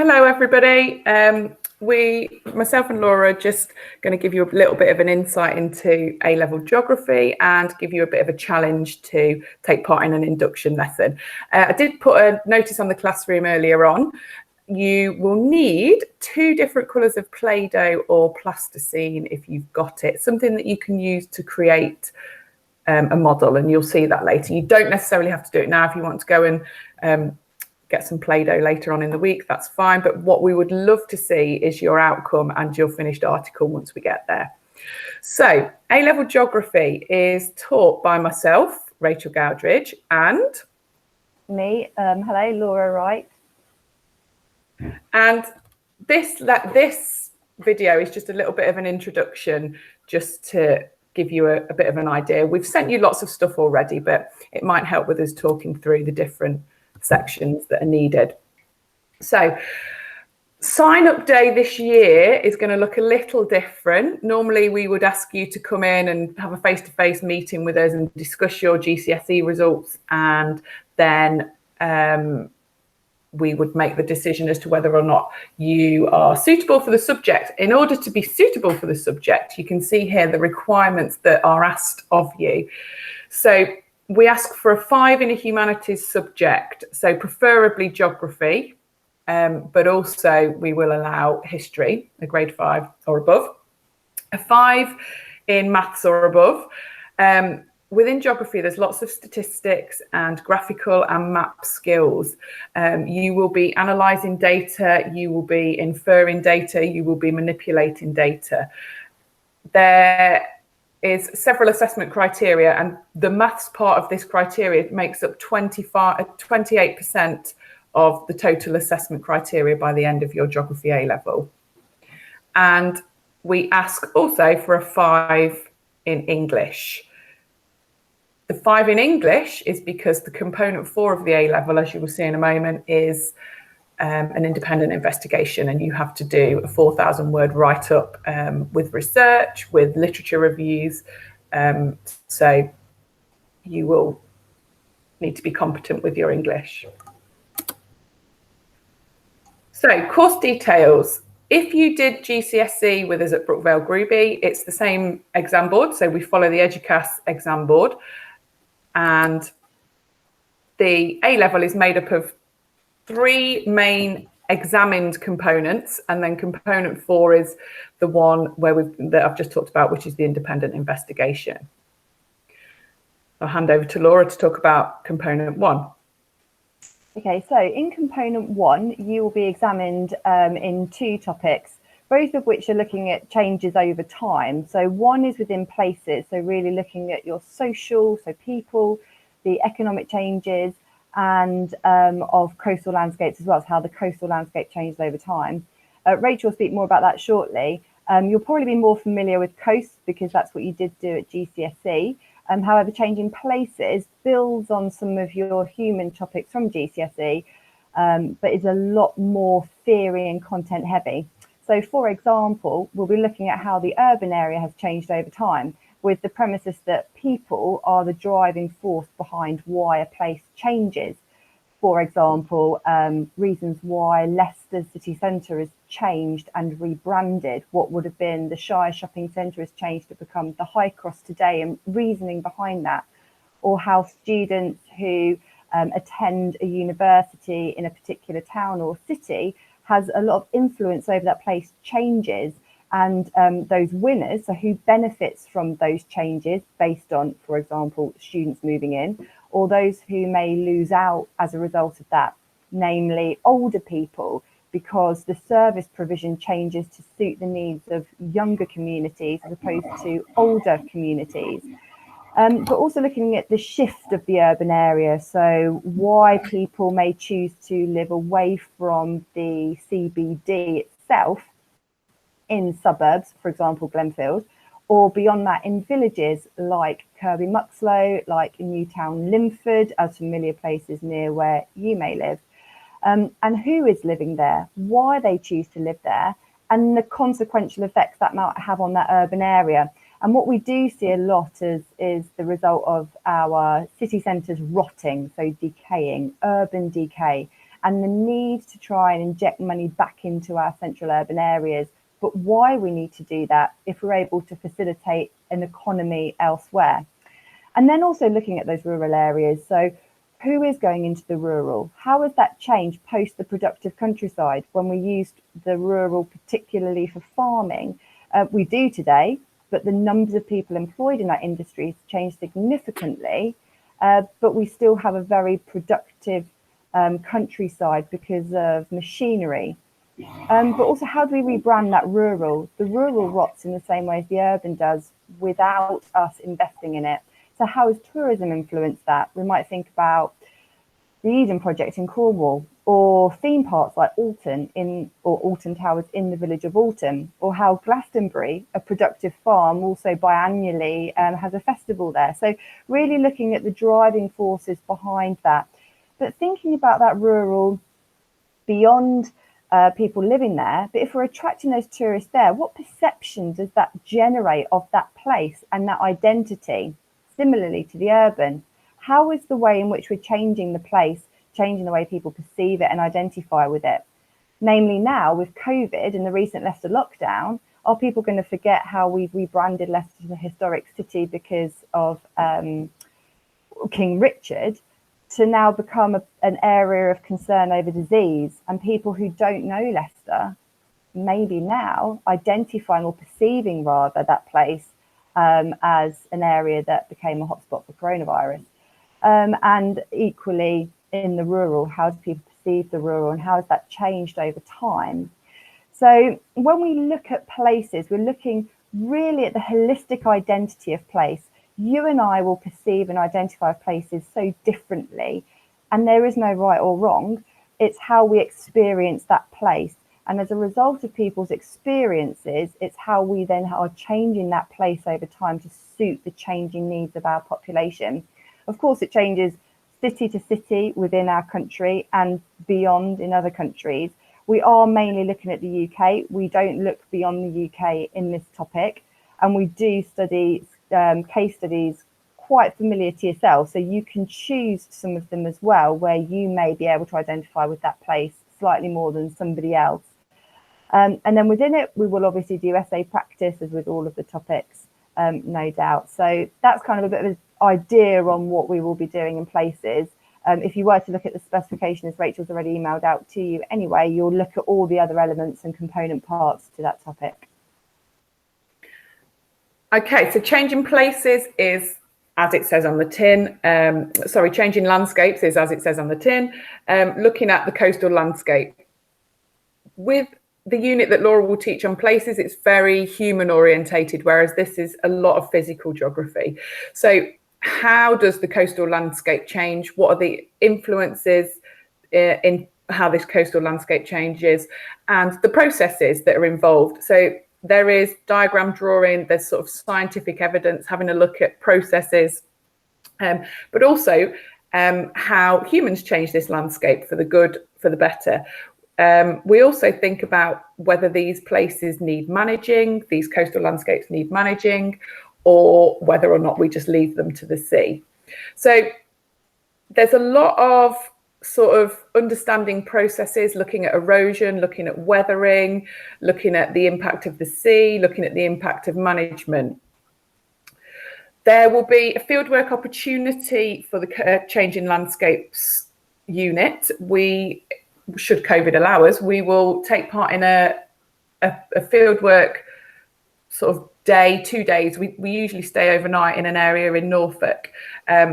Hello, everybody. Myself and Laura, are just going to give you a little bit of an insight into A-level geography and give you a bit of a challenge to take part in an induction lesson. I did put a notice on the classroom earlier on. You will need 2 different colours of Play-Doh or plasticine if you've got it, something that you can use to create a model, and you'll see that later. You don't necessarily have to do it now. If you want to go and get some Play-Doh later on in the week, that's fine. But what we would love to see is your outcome and your finished article once we get there. So A-level geography is taught by myself, Rachel Gowdridge, and me. Hello, Laura Wright. And this video is just a little bit of an introduction, just to give you a bit of an idea. We've sent you lots of stuff already, but it might help with us talking through the different sections that are needed. So sign up day this year is going to look a little different. Normally we would ask you to come in and have a face-to-face meeting with us and discuss your GCSE results, and then we would make the decision as to whether or not you are suitable for the subject. In order to be suitable for the subject, you can see here the requirements that are asked of you. So we ask for a 5 in a humanities subject, so preferably geography, but also we will allow history, a grade 5 or above, a 5 in maths or above. Within geography, there's lots of statistics and graphical and map skills. You will be analysing data, you will be inferring data, you will be manipulating data. There is several assessment criteria, and the maths part of this criteria makes up 28% of the total assessment criteria by the end of your geography A-level. And we ask also for a 5 in English. The 5 in English is because the component 4 of the A-level, as you will see in a moment, is an independent investigation, and you have to do a 4,000 word write-up with research, with literature reviews. So you will need to be competent with your English. So course details. If you did GCSE with us at Brookvale Groby, it's the same exam board. So we follow the Educas exam board, and the A-level is made up of 3 main examined components, and then component 4 is the one that I've just talked about, which is the independent investigation. I'll hand over to Laura to talk about component 1. Okay, so in component 1, you will be examined in 2 topics, both of which are looking at changes over time. So one is within places, so really looking at your social, so people, the economic changes, and of coastal landscapes as well, so how the coastal landscape changes over time. Rachel will speak more about that shortly. You'll probably be more familiar with coasts because that's what you did do at GCSE. However, changing places builds on some of your human topics from GCSE, but is a lot more theory and content heavy. So for example, we'll be looking at how the urban area has changed over time, with the premises that people are the driving force behind why a place changes. For example, reasons why Leicester city centre has changed and rebranded. What would have been the Shire shopping centre has changed to become the High Cross today, and reasoning behind that. Or how students who attend a university in a particular town or city has a lot of influence over that place changes. And those winners, so who benefits from those changes based on, for example, students moving in, or those who may lose out as a result of that, namely older people, because the service provision changes to suit the needs of younger communities as opposed to older communities. But also looking at the shift of the urban area, so why people may choose to live away from the CBD itself, in suburbs, for example, Glenfield, or beyond that in villages like Kirby Muxloe, like Newtown Limford, as familiar places near where you may live, and who is living there, why they choose to live there, and the consequential effects that might have on that urban area. And what we do see a lot is the result of our city centres rotting, so decaying, urban decay. and the need to try and inject money back into our central urban areas, but why we need to do that if we're able to facilitate an economy elsewhere. And then also looking at those rural areas. So who is going into the rural? How has that changed post the productive countryside when we used the rural particularly for farming? We do today, but the numbers of people employed in that industry has changed significantly. But we still have a very productive countryside because of machinery. But also, how do we rebrand that rural? The rural rots in the same way as the urban does without us investing in it. So how has tourism influenced that? We might think about the Eden Project in Cornwall, or theme parks like Alton Towers in the village of Alton, or how Glastonbury, a productive farm, also biannually has a festival there. So really looking at the driving forces behind that. But thinking about that rural beyond people living there, but if we're attracting those tourists there, what perception does that generate of that place and that identity? Similarly to the urban, how is the way in which we're changing the place, changing the way people perceive it and identify with it? Namely now with COVID and the recent Leicester lockdown, are people going to forget how we've rebranded Leicester as a historic city because of King Richard, to now become an area of concern over disease? And people who don't know Leicester, maybe now identifying or perceiving rather that place as an area that became a hotspot for coronavirus. And equally in the rural, how do people perceive the rural and how has that changed over time? So when we look at places, we're looking really at the holistic identity of place. You and I will perceive and identify places so differently, and there is no right or wrong. It's how we experience that place. And as a result of people's experiences, it's how we then are changing that place over time to suit the changing needs of our population. Of course, it changes city to city within our country and beyond in other countries. We are mainly looking at the UK. We don't look beyond the UK in this topic. And we do study case studies quite familiar to yourself. So you can choose some of them as well, where you may be able to identify with that place slightly more than somebody else. And then within it, we will obviously do essay practice as with all of the topics, no doubt. So that's kind of a bit of an idea on what we will be doing in places. If you were to look at the specification, as Rachel's already emailed out to you anyway, you'll look at all the other elements and component parts to that topic. Okay, so changing places is as it says on the tin. Changing landscapes is as it says on the tin. Looking at the coastal landscape. With the unit that Laura will teach on places, it's very human orientated, whereas this is a lot of physical geography. So how does the coastal landscape change? What are the influences in how this coastal landscape changes and the processes that are involved? So there is diagram drawing, there's sort of scientific evidence, having a look at processes, but also how humans change this landscape for the good, for the better. We also think about whether these places need managing, these coastal landscapes need managing, or whether or not we just leave them to the sea. So there's a lot of sort of understanding processes, looking at erosion, looking at weathering, looking at the impact of the sea, looking at the impact of management. There will be a fieldwork opportunity for the Changing Landscapes unit. We, should COVID allow us, we will take part in a fieldwork sort of day, 2 days. We usually stay overnight in an area in Norfolk.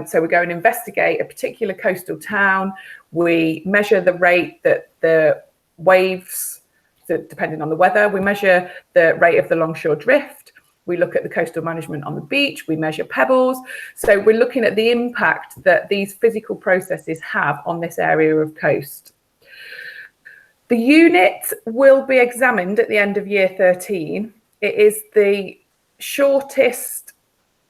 So we go and investigate a particular coastal town. We measure the rate that the waves, depending on the weather, we measure the rate of the longshore drift. We look at the coastal management on the beach. We measure pebbles. So we're looking at the impact that these physical processes have on this area of coast. The unit will be examined at the end of year 13. It is the shortest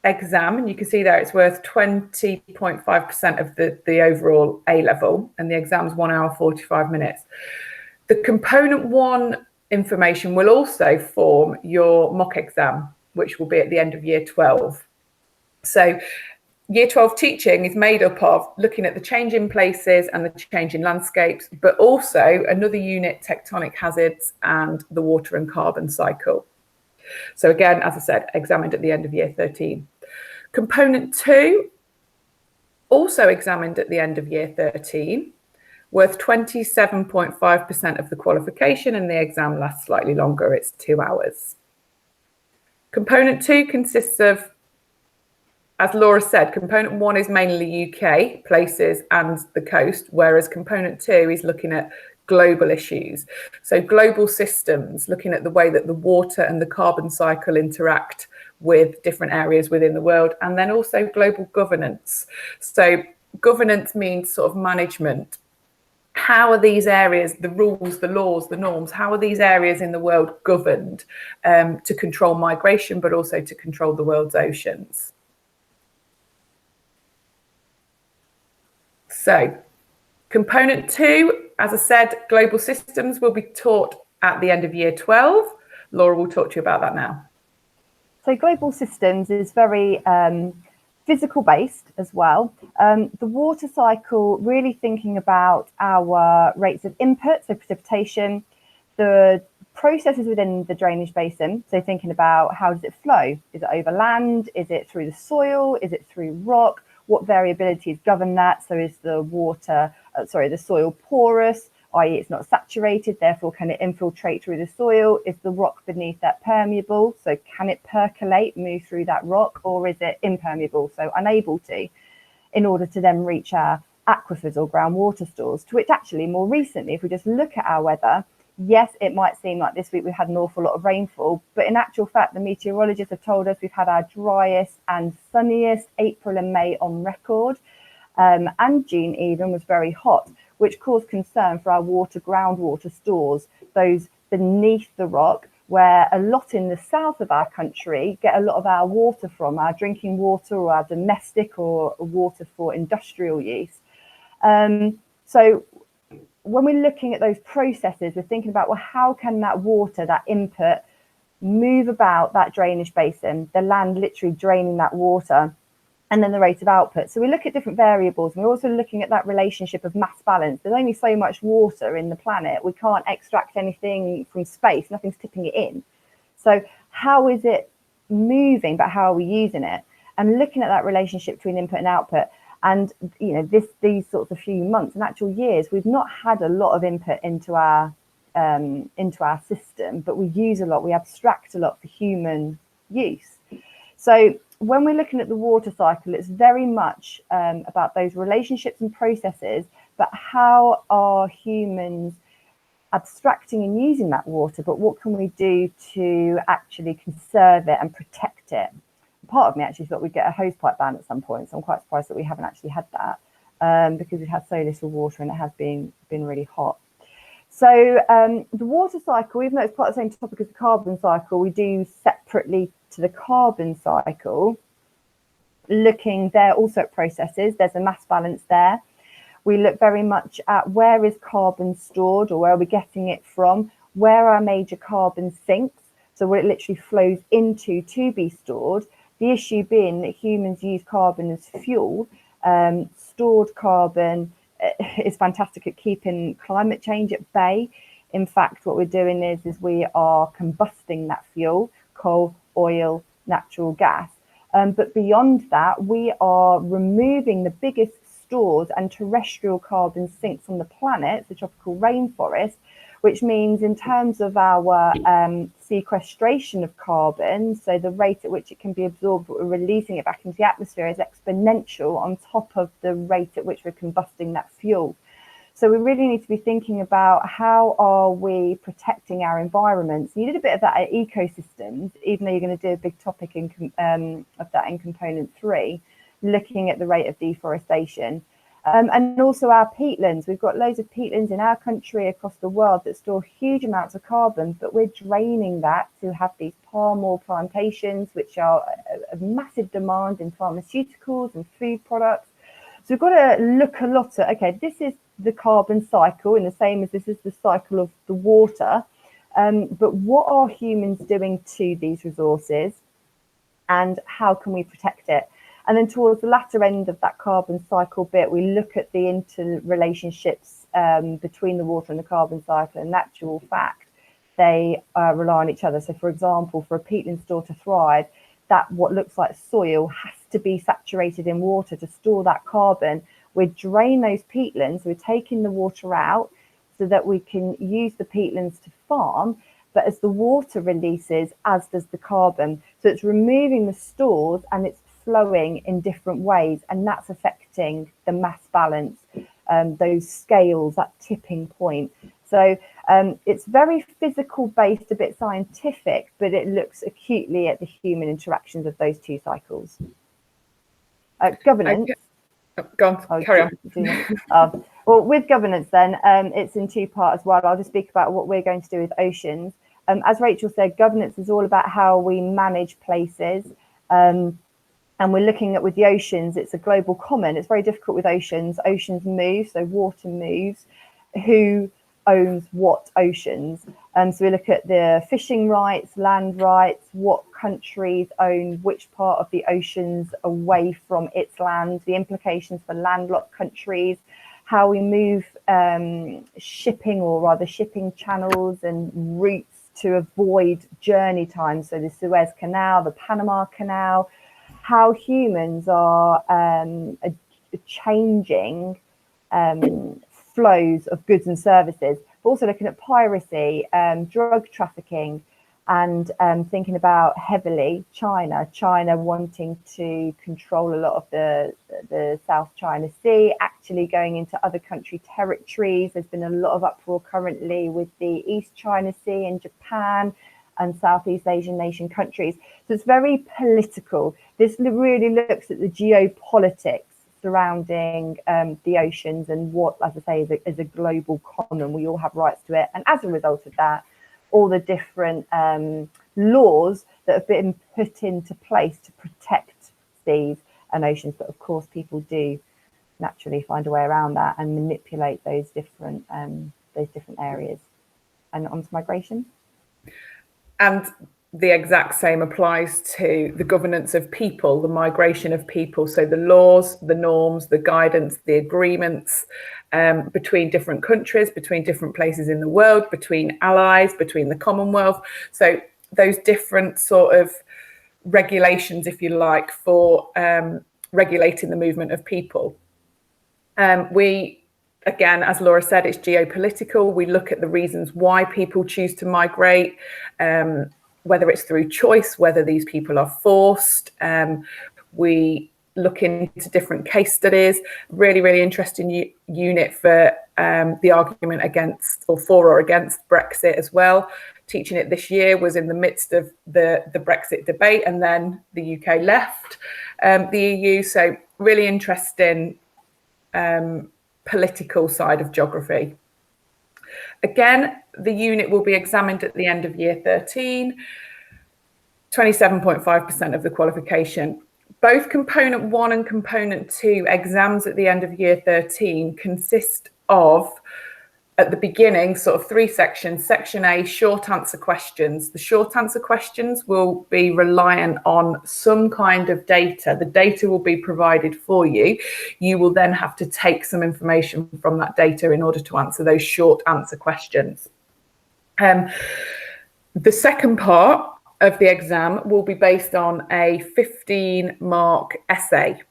exam, and you can see there it's worth 20.5% of the overall A level, and the exam's 1 hour 45 minutes. The component 1 information will also form your mock exam, which will be at the end of year 12. So Year 12 teaching is made up of looking at the change in places and the change in landscapes, but also another unit, tectonic hazards and the water and carbon cycle. So again, as I said, examined at the end of year 13. Component 2, also examined at the end of year 13, worth 27.5% of the qualification, and the exam lasts slightly longer, it's 2 hours. Component 2 consists of, as Laura said, component 1 is mainly UK, places and the coast, whereas component 2 is looking at global issues. So global systems, looking at the way that the water and the carbon cycle interact with different areas within the world, and then also global governance. So governance means sort of management. How are these areas, the rules, the laws, the norms, how are these areas in the world governed to control migration, but also to control the world's oceans? So component 2, as I said, global systems will be taught at the end of year 12. Laura will talk to you about that now. So global systems is very physical based as well. The water cycle, really thinking about our rates of input, so precipitation, the processes within the drainage basin. So thinking about how does it flow? Is it over land? Is it through the soil? Is it through rock? What variabilities govern that? So is the water, the soil porous, i.e. it's not saturated, therefore can it infiltrate through the soil? Is the rock beneath that permeable? So can it percolate, move through that rock, or is it impermeable, so unable to, in order to then reach our aquifers or groundwater stores? To which actually more recently, if we just look at our weather, yes, it might seem like this week we had an awful lot of rainfall, but in actual fact, the meteorologists have told us we've had our driest and sunniest April and May on record, and June even was very hot, which caused concern for our groundwater stores, those beneath the rock, where a lot in the south of our country get a lot of our water from, our drinking water or our domestic or water for industrial use. So when we're looking at those processes, we're thinking about, well, how can that water, that input, move about that drainage basin, the land literally draining that water, and then the rate of output. So we look at different variables, and we're also looking at that relationship of mass balance. There's only so much water in the planet. We can't extract anything from space, nothing's tipping it in. So how is it moving, but how are we using it? And looking at that relationship between input and output. And you know, these sorts of few months and actual years, we've not had a lot of input into our system, but we use a lot, we abstract a lot for human use. So when we're looking at the water cycle, it's very much about those relationships and processes, but how are humans abstracting and using that water, but what can we do to actually conserve it and protect it? Part of me actually thought we'd get a hosepipe ban at some point, so I'm quite surprised that we haven't actually had that, because we've had so little water and it has been really hot. So the water cycle, even though it's part of the same topic as the carbon cycle, we do separately to the carbon cycle, looking there also at processes. There's a mass balance there. We look very much at where is carbon stored, or where are we getting it from, where are major carbon sinks, so where it literally flows into to be stored. The issue being that humans use carbon as fuel. Stored carbon is fantastic at keeping climate change at bay. In fact, what we're doing is we are combusting that fuel, coal, oil, natural gas. But beyond that, we are removing the biggest stores and terrestrial carbon sinks on the planet, the tropical rainforest, which means in terms of our sequestration of carbon, so the rate at which it can be absorbed, but we're releasing it back into the atmosphere, is exponential on top of the rate at which we're combusting that fuel. So we really need to be thinking about how are we protecting our environments. You did a bit of that at ecosystems, even though you're going to do a big topic of that in component 3, looking at the rate of deforestation. And also our peatlands. We've got loads of peatlands in our country, across the world, that store huge amounts of carbon, but we're draining that to have these palm oil plantations, which are of massive demand in pharmaceuticals and food products. So we've got to look a lot at, okay, this is the carbon cycle, and the same as this is the cycle of the water. But what are humans doing to these resources, and how can we protect it? And then towards the latter end of that carbon cycle bit, we look at the interrelationships between the water and the carbon cycle. And in actual fact, they rely on each other. So for example, for a peatland store to thrive, that what looks like soil has to be saturated in water to store that carbon. We drain those peatlands, we're taking the water out so that we can use the peatlands to farm. But as the water releases, as does the carbon. So it's removing the stores and it's flowing in different ways, and that's affecting the mass balance, those scales, that tipping point. So it's very physical based, a bit scientific, but it looks acutely at the human interactions of those two cycles. Governance. Go on, carry on. Well, with governance then, it's in two parts as well. I'll just speak about what we're going to do with oceans. As Rachel said, governance is all about how we manage places. And we're looking at, with the oceans, it's a global common. It's very difficult with oceans. Oceans move, so water moves. Who owns what oceans? So we look at the fishing rights, land rights, what countries own which part of the oceans away from its land, the implications for landlocked countries, how we move shipping, or rather shipping channels and routes to avoid journey times. So the Suez Canal, the Panama Canal, how humans are changing flows of goods and services. But also looking at piracy, drug trafficking, and thinking about heavily China wanting to control a lot of the South China Sea, actually going into other country territories. There's been a lot of uproar currently with the East China Sea and Japan and Southeast Asian nation countries. So it's very political. This really looks at the geopolitics surrounding the oceans and what, as I say, is a global common. We all have rights to it. And as a result of that, all the different laws that have been put into place to protect seas and oceans. But of course, people do naturally find a way around that and manipulate those different areas. And onto migration. And the exact same applies to the governance of people, the migration of people. So the laws, the norms, the guidance, the agreements between different countries, between different places in the world, between allies, between the Commonwealth. So those different sort of regulations, if you like, for regulating the movement of people. Again, as Laura said, it's geopolitical. We look at the reasons why people choose to migrate, whether it's through choice, whether these people are forced. We look into different case studies. Really, really interesting unit for the argument against or for or against Brexit as well. Teaching it this year, was in the midst of the Brexit debate, and then the UK left the EU. So really interesting political side of geography. Again, the unit will be examined at the end of year 13, 27.5% of the qualification. Both component 1 and component 2 exams at the end of year 13 consist of, at the beginning, sort of 3 sections. Section A, short answer questions. The short answer questions will be reliant on some kind of data. The data will be provided for you. You will then have to take some information from that data in order to answer those short answer questions. The second part of the exam will be based on a 15-mark essay.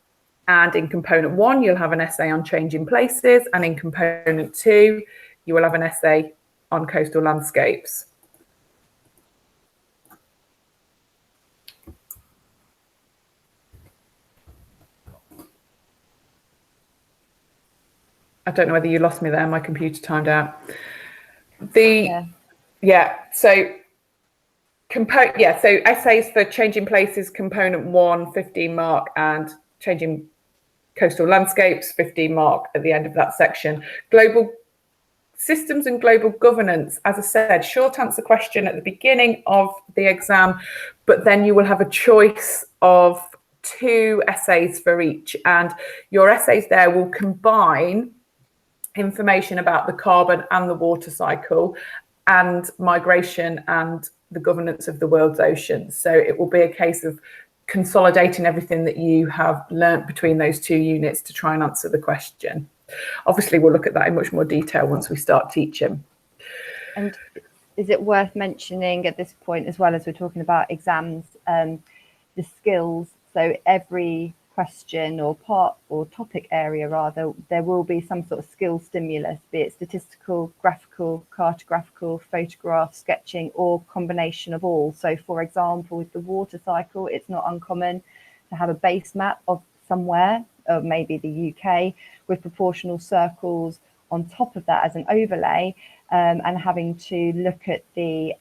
And in component 1, you'll have an essay on changing places. And in component 2, you will have an essay on coastal landscapes. I don't know whether you lost me there. My computer timed out. So essays for changing places, component 1, 15 mark, and changing coastal landscapes, 15 mark at the end of that section. Global systems and global governance, as I said, short answer question at the beginning of the exam, but then you will have a choice of 2 essays for each, and your essays there will combine information about the carbon and the water cycle and migration and the governance of the world's oceans. So it will be a case of consolidating everything that you have learnt between those two units to try and answer the question. Obviously, we'll look at that in much more detail once we start teaching. And is it worth mentioning at this point, as well as we're talking about exams, the skills? So every question or part or topic area rather, there will be some sort of skill stimulus, be it statistical, graphical, cartographical, photograph, sketching, or combination of all. So for example, with the water cycle, it's not uncommon to have a base map of somewhere, or maybe the UK, with proportional circles on top of that as an overlay, and having to look at the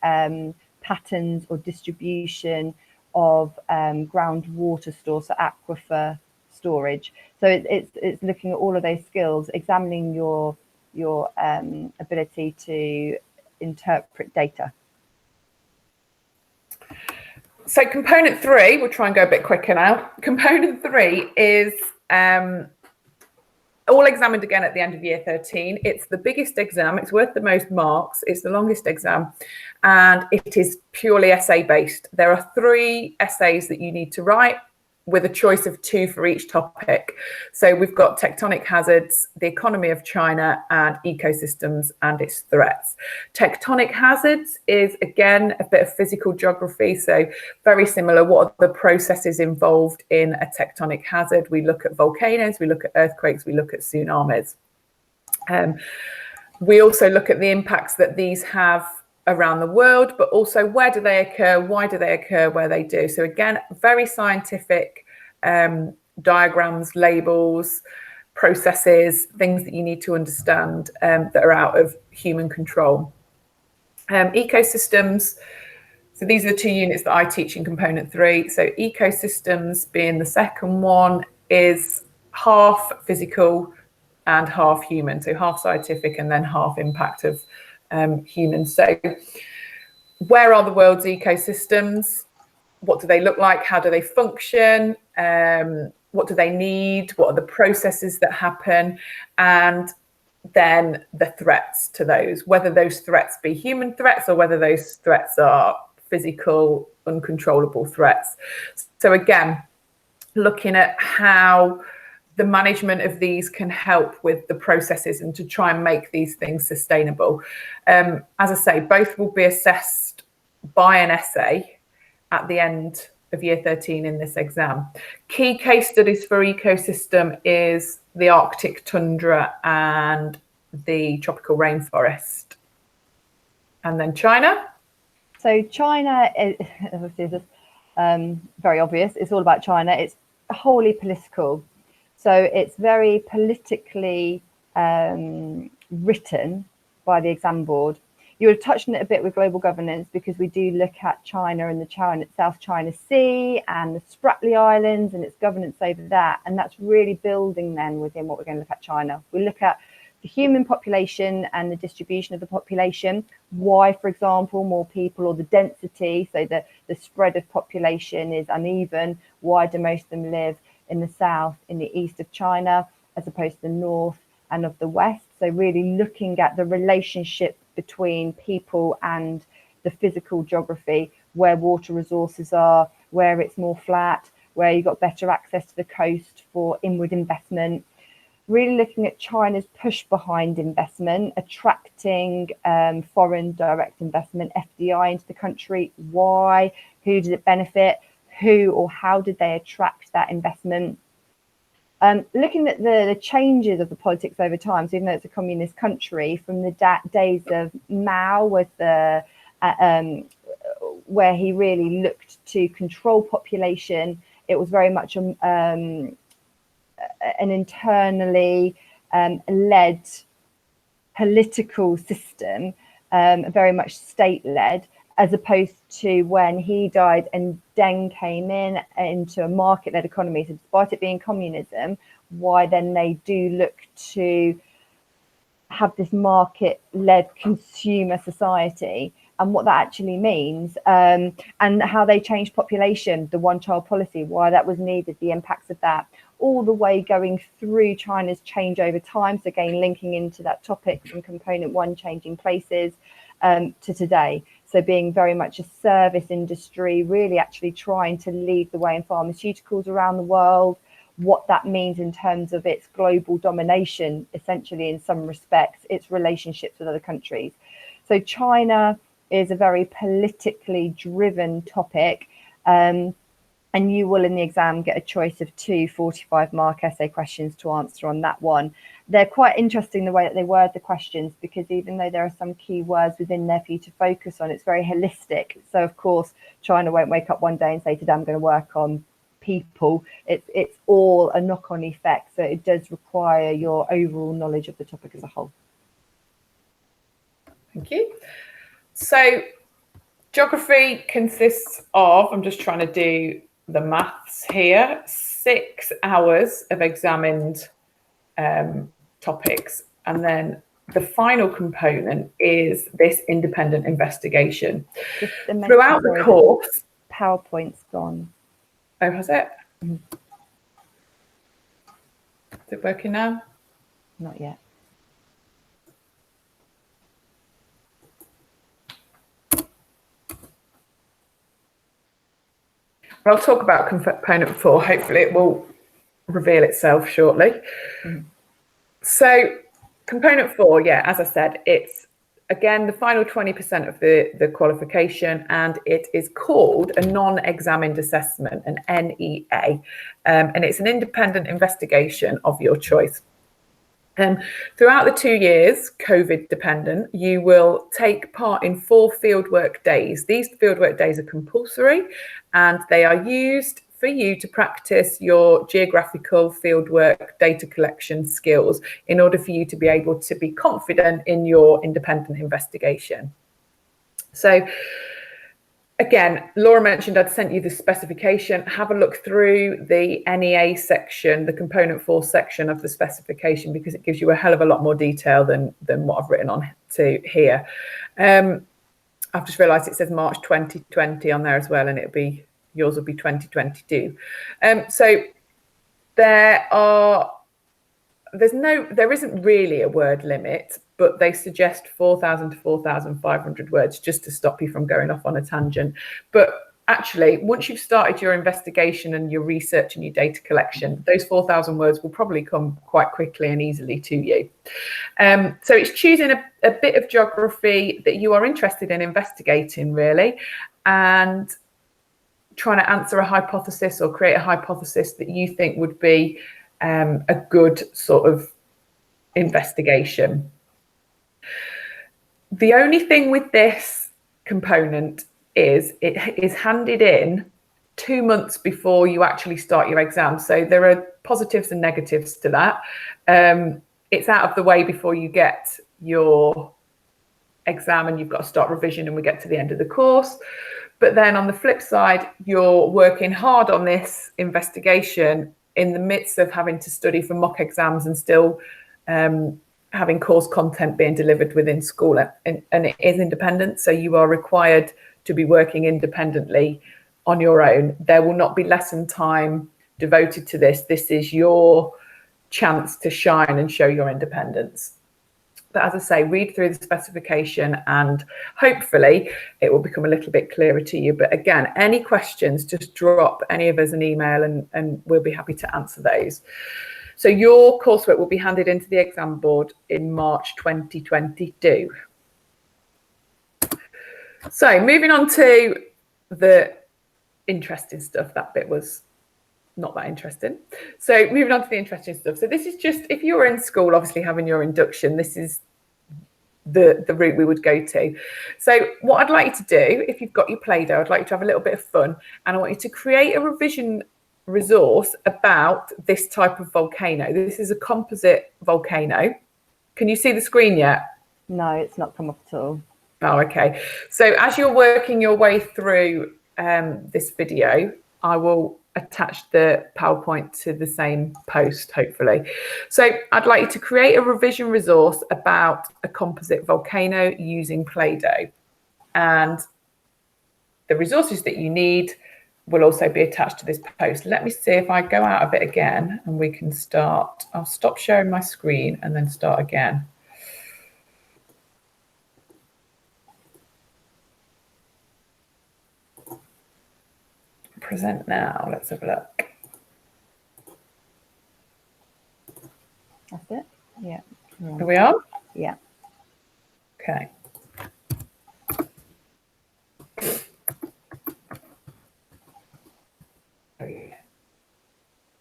patterns or distribution of groundwater stores, so aquifer storage. So it's looking at all of those skills, examining your ability to interpret data. So component 3, we'll try and go a bit quicker now. Component 3 is all examined again at the end of year 13. It's the biggest exam, it's worth the most marks, it's the longest exam, and it is purely essay based. There are 3 essays that you need to write, with a choice of 2 for each topic. So we've got tectonic hazards, the economy of China, and ecosystems and its threats. Tectonic hazards is, again, a bit of physical geography, so very similar. What are the processes involved in a tectonic hazard? We look at volcanoes, we look at earthquakes, we look at tsunamis. We also look at the impacts that these have around the world, but also where do they occur, why do they occur where they do. So again, very scientific diagrams, labels, processes, things that you need to understand that are out of human control. Ecosystems, so these are the 2 units that I teach in component 3. So ecosystems being the second one is half physical and half human, so half scientific and then half impact of humans. So where are the world's ecosystems? What do they look like? How do they function? What do they need? What are the processes that happen? And then the threats to those, whether those threats be human threats or whether those threats are physical, uncontrollable threats. So again, looking at how the management of these can help with the processes and to try and make these things sustainable. As I say, both will be assessed by an essay at the end of year 13 in this exam. Key case studies for ecosystem is the Arctic tundra and the tropical rainforest. And then China. So China is obviously very obvious. It's all about China. It's wholly political. So it's very politically written by the exam board. You were touching it a bit with global governance, because we do look at China and the South China Sea and the Spratly Islands and its governance over that. And that's really building then within what we're going to look at China. We look at the human population and the distribution of the population. Why, for example, more people, or the density, so the spread of population is uneven. Why do most of them live in the south, in the east of China, as opposed to the north and of the west? So really looking at the relationship between people and the physical geography, where water resources are, where it's more flat, where you've got better access to the coast for inward investment. Really looking at China's push behind investment, attracting foreign direct investment, FDI, into the country. Why? Who does it benefit? Who or how did they attract that investment? Looking at the changes of the politics over time, so even though it's a communist country, from the days of Mao, with the where he really looked to control population, it was very much an internally led political system, very much state-led, as opposed to when he died and Deng came in into a market-led economy. So despite it being communism, why then they do look to have this market-led consumer society, and what that actually means, and how they changed population, the one-child policy, why that was needed, the impacts of that. all the way going through China's change over time. So again, linking into that topic from component one, changing places, to today. So being very much a service industry, really actually trying to lead the way in pharmaceuticals around the world, what that means in terms of its global domination, essentially in some respects, its relationships with other countries. So China is a very politically driven topic. And you will in the exam get a choice of 2 45-mark essay questions to answer on that one. They're quite interesting the way that they word the questions, because even though there are some key words within there for you to focus on, it's very holistic. So of course, China won't wake up one day and say, today I'm going to work on people. It's all a knock-on effect. So it does require your overall knowledge of the topic as a whole. Thank you. So geography consists of, I'm just trying to do the maths here, 6 hours of examined topics, and then the final component is this independent investigation. Throughout the course, PowerPoint's gone. Oh, has it? Mm-hmm. Is it working now? Not yet. I'll talk about component 4. Hopefully it will reveal itself shortly. Mm-hmm. So component 4, yeah, as I said, it's again the final 20% of the qualification, and it is called a non-examined assessment, an NEA, and it's an independent investigation of your choice. Throughout the 2 years, COVID dependent, you will take part in 4 fieldwork days. These fieldwork days are compulsory, and they are used for you to practice your geographical fieldwork data collection skills in order for you to be able to be confident in your independent investigation. So again, Laura mentioned I'd sent you the specification. Have a look through the NEA section, the component 4 section of the specification, because it gives you a hell of a lot more detail than what I've written on to here. I've just realised it says March 2020 on there as well, and yours will be 2022. So there isn't really a word limit, but they suggest 4,000 to 4,500 words just to stop you from going off on a tangent. But actually, once you've started your investigation and your research and your data collection, those 4,000 words will probably come quite quickly and easily to you. So it's choosing a bit of geography that you are interested in investigating, really, and trying to answer a hypothesis or create a hypothesis that you think would be a good sort of investigation. The only thing with this component is it is handed in 2 months before you actually start your exam. So there are positives and negatives to that. It's out of the way before you get your exam and you've got to start revision and we get to the end of the course. But then on the flip side, you're working hard on this investigation in the midst of having to study for mock exams and still having course content being delivered within school, and it is independent, so you are required to be working independently on your own. There will not be lesson time devoted to this. This is your chance to shine and show your independence. But as I say, read through the specification and hopefully it will become a little bit clearer to you. But again, any questions, just drop any of us an email and we'll be happy to answer those. So your coursework will be handed into the exam board in March 2022. So moving on to the interesting stuff. That bit was not that interesting. So moving on to the interesting stuff. So this is just, if you're in school, obviously having your induction, this is the route we would go to. So what I'd like you to do, if you've got your Play-Doh, I'd like you to have a little bit of fun, and I want you to create a revision resource about this type of volcano. This is a composite volcano. Can you see the screen yet? No, it's not come up at all. Oh, okay. So as you're working your way through this video, I will attach the PowerPoint to the same post, hopefully. So I'd like you to create a revision resource about a composite volcano using Play-Doh. And the resources that you need will also be attached to this post. Let me see if I go out a bit again and we can start. I'll stop sharing my screen and then start again. Present now. Let's have a look. That's it. Yeah. Here we are. Yeah. Okay.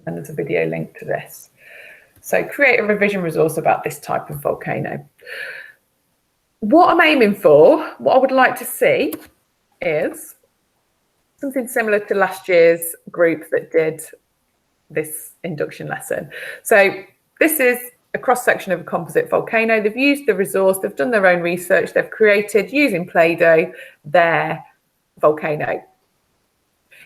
And there's a video link to this. So create a revision resource about this type of volcano. What I'm aiming for, what I would like to see is something similar to last year's group that did this induction lesson. So this is a cross-section of a composite volcano. They've used the resource, they've done their own research, they've created, using Play-Doh, their volcano.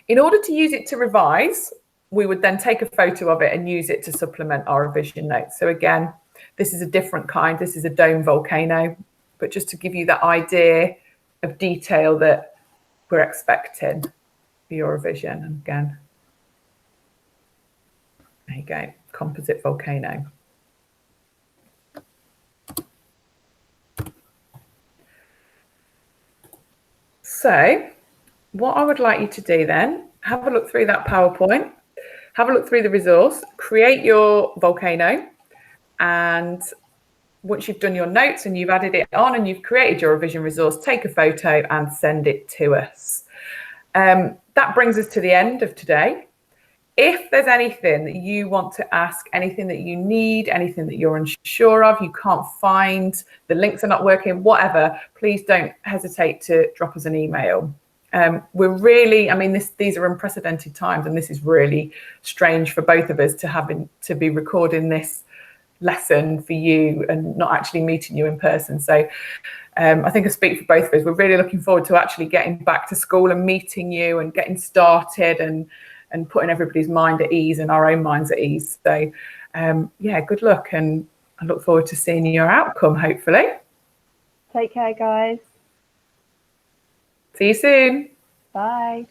In order to use it to revise, we would then take a photo of it and use it to supplement our revision notes. So again, this is a different kind. This is a dome volcano, but just to give you that idea of detail that we're expecting for your revision. And again, there you go, composite volcano. So what I would like you to do then, have a look through that PowerPoint, have a look through the resource, create your volcano, and once you've done your notes and you've added it on and you've created your revision resource, take a photo and send it to us. That brings us to the end of today. If there's anything that you want to ask, anything that you need, anything that you're unsure of, you can't find, the links are not working, whatever, please don't hesitate to drop us an email. We're really, I mean, these are unprecedented times, and this is really strange for both of us to having to be recording this lesson for you and not actually meeting you in person. So I think I speak for both of us. We're really looking forward to actually getting back to school and meeting you and getting started and putting everybody's mind at ease and our own minds at ease. So yeah, good luck, and I look forward to seeing your outcome, hopefully. Take care, guys. See you soon. Bye.